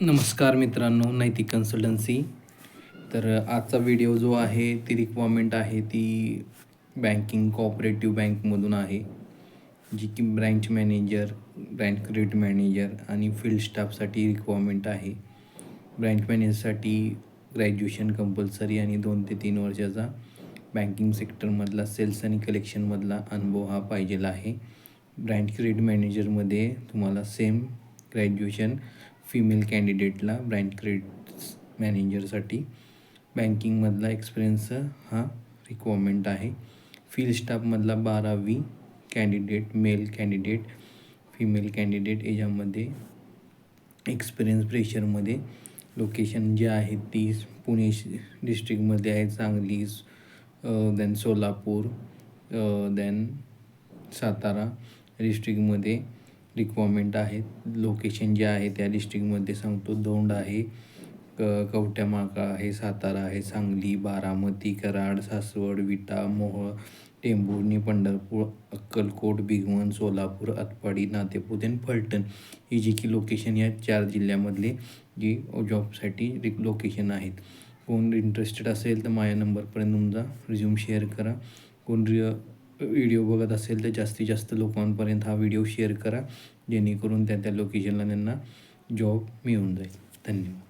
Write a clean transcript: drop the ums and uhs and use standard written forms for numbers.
नमस्कार मित्रांनो, नैतिक कन्सल्टन्सी. तर आजचा व्हिडिओ जो आहे ती रिक्वायरमेंट आहे ती बँकिंग कोऑपरेटिव्ह बँकमधून आहे, जी की branch manager, branch credit manager आणि फील्ड स्टाफसाठी रिक्वायरमेंट आहे. ब्रँच मॅनेजरसाठी ग्रॅज्युएशन कंपल्सरी आणि 2 ते 3 वर्षाचा बँकिंग सेक्टरमधला सेल्स आणि कलेक्शनमधला अनुभव हा पाहिजेला आहे. ब्रँच क्रेडिट मॅनेजरमध्ये तुम्हाला सेम ग्रॅज्युएशन फिमेल कॅन्डिडेटला ब्रँच क्रेडिट मॅनेजरसाठी बँकिंगमधला एक्सपिरियन्स हा रिक्वायरमेंट आहे. फील्ड स्टाफमधला 12वी candidate, male candidate, female candidate याच्यामध्ये एक्सपिरियन्स प्रेशरमध्ये. लोकेशन जे आहे ती पुणे डिस्ट्रिक्टमध्ये आहे, सांगली, देन सोलापूर, देन सातारा डिस्ट्रिक्टमध्ये रिक्वायरमेंट आहेत. लोकेशन जे आहे त्या डिस्ट्रिक्टमध्ये सांगतो, दौंड आहे, कवठ्यामाळा आहे, सातारा आहे, सांगली, बारामती, कराड, सासवड, विटा, मोहोळ, टेंभुर्णी, पंढरपूर, अक्कलकोट, भिगवण, सोलापूर, आटपाडी, नातेपुते आणि फलटण ही जी की लोकेशन या 4 जिल्ह्यामधले जी जॉबसाठी लोकेशन आहेत. कोण इंटरेस्टेड असेल तर माझ्या नंबरपर्यंत तुमचा रिझ्यूम शेअर करा. कोण व्हिडिओ बघत असेल तर जास्तीत जास्त लोकांपर्यंत हा व्हिडिओ शेअर करा, जेणेकरून त्या लोकेशनला त्यांना जॉब मिळून जाईल. धन्यवाद.